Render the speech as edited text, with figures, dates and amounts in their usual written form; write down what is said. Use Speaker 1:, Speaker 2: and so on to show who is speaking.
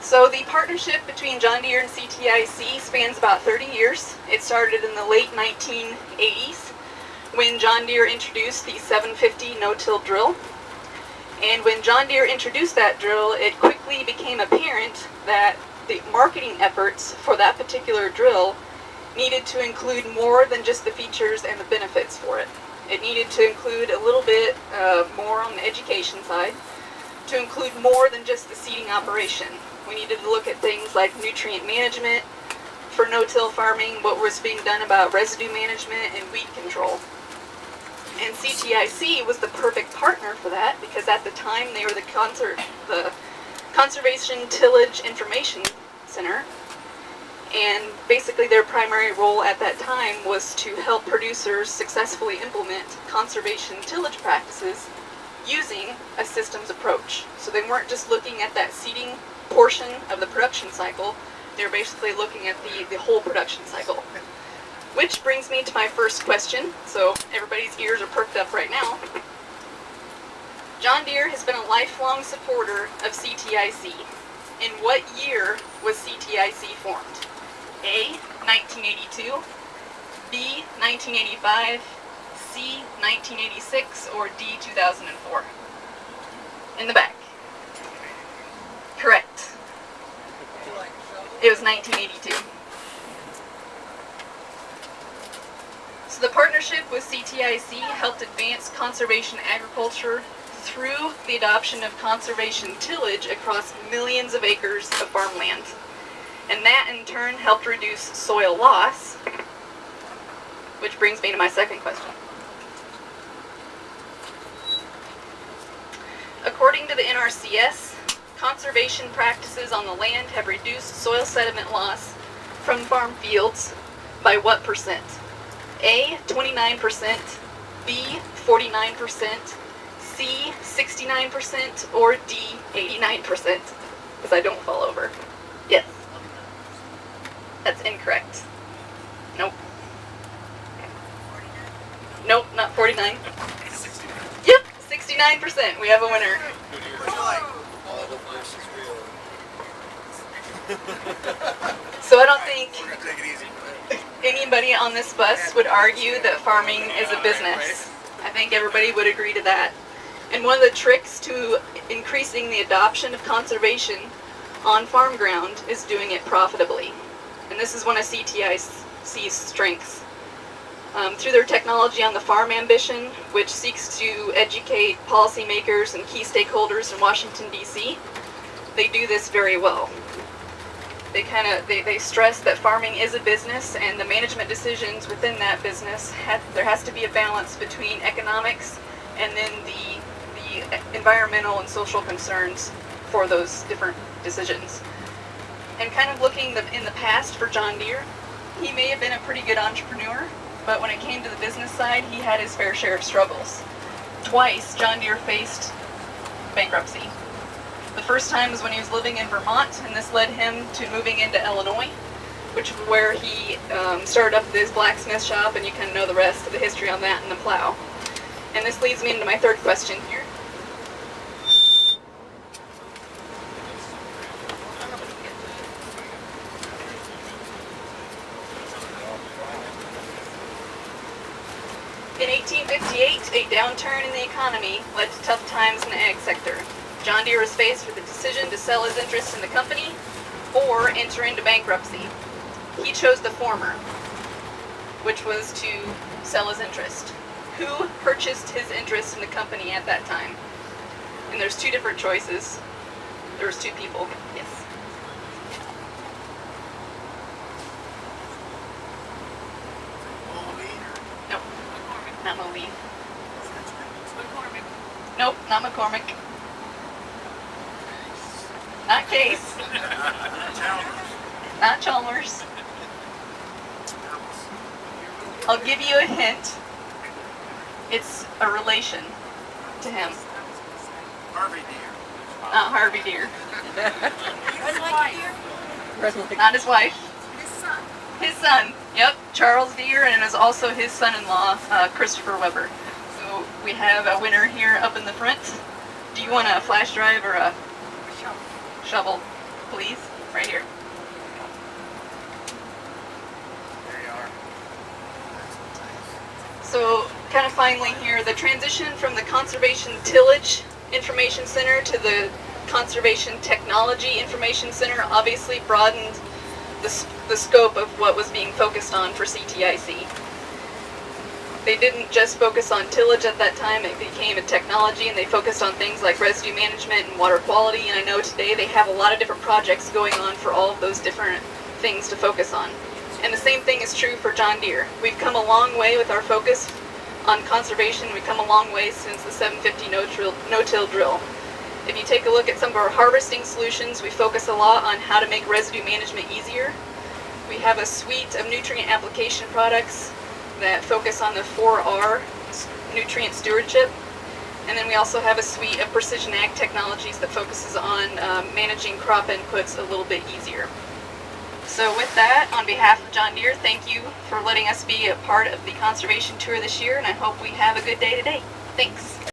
Speaker 1: So the partnership between John Deere and CTIC spans about 30 years. It started in the late 1980s when John Deere introduced the 750 no-till drill. And when John Deere introduced that drill, it quickly became apparent that the marketing efforts for that particular drill needed to include more than just the features and the benefits for it. It needed to include a little bit more on the education side, to include more than just the seeding operation. We needed to look at things like nutrient management for no-till farming, what was being done about residue management and weed control. And CTIC was the perfect partner for that because at the time they were the Conservation Tillage Information Center. And basically their primary role at that time was to help producers successfully implement conservation tillage practices using a systems approach. So they weren't just looking at that seeding portion of the production cycle, they're basically looking at the whole production cycle. Which brings me to my first question, so everybody's ears are perked up right now. John Deere has been a lifelong supporter of CTIC. In what year was CTIC formed? A, 1982, B, 1985, C, 1986, or D, 2004? In the back. Correct. It was 1982. So the partnership with CTIC helped advance conservation agriculture through the adoption of conservation tillage across millions of acres of farmland. And that in turn helped reduce soil loss, which brings me to my second question. According to the NRCS, conservation practices on the land have reduced soil sediment loss from farm fields by what percent? A, 29%, B, 49%, C, 69%, or D, 89%? Because I don't fall over. Yes. That's incorrect. Nope. Nope, not 49.
Speaker 2: 69.
Speaker 1: Yep, 69%. We have a winner. So I don't think anybody on this bus would argue that farming is a business. I think everybody would agree to that. And one of the tricks to increasing the adoption of conservation on farm ground is doing it profitably. And this is one of CTIC's strengths. Through their technology on the farm ambition, which seeks to educate policymakers and key stakeholders in Washington, D.C., they do this very well. They stress that farming is a business, and the management decisions within that business, there has to be a balance between economics and then the environmental and social concerns for those different decisions. And kind of looking in the past for John Deere, he may have been a pretty good entrepreneur, but when it came to the business side, he had his fair share of struggles. Twice, John Deere faced bankruptcy. The first time was when he was living in Vermont, and this led him to moving into Illinois, which is where he started up his blacksmith shop, and you kind of know the rest of the history on that and the plow. And this leads me into my third question here. In 1858, a downturn in the economy led to tough times in the ag sector. John Deere was faced with the decision to sell his interest in the company or enter into bankruptcy. He chose the former, which was to sell his interest. Who purchased his interest in the company at that time? And there's two different choices. There was two people. Yes. Nope. Not Moline. Nope, not McCormick. Not Case. Not Chalmers. I'll give you a hint. It's a relation to him.
Speaker 2: Harvey Deere.
Speaker 1: Not Harvey Deere.
Speaker 3: President.
Speaker 1: Not his wife.
Speaker 3: His son.
Speaker 1: His son. Yep, Charles Deere, and it is also his son-in-law, Christopher Weber. So we have a winner here up in the front. Do you want a flash drive or a shovel? please, right here.
Speaker 2: There you are.
Speaker 1: So, kind of finally here, the transition from the Conservation Tillage Information Center to the Conservation Technology Information Center obviously broadened the scope of what was being focused on for CTIC. They didn't just focus on tillage at that time, it became a technology, and they focused on things like residue management and water quality, and I know today they have a lot of different projects going on for all of those different things to focus on. And the same thing is true for John Deere. We've come a long way with our focus on conservation. We've come a long way since the 750 no-till drill. If you take a look at some of our harvesting solutions, we focus a lot on how to make residue management easier. We have a suite of nutrient application products that focus on the 4R nutrient stewardship. And then we also have a suite of precision ag technologies that focuses on managing crop inputs a little bit easier. So with that, on behalf of John Deere, thank you for letting us be a part of the conservation tour this year, and I hope we have a good day today. Thanks.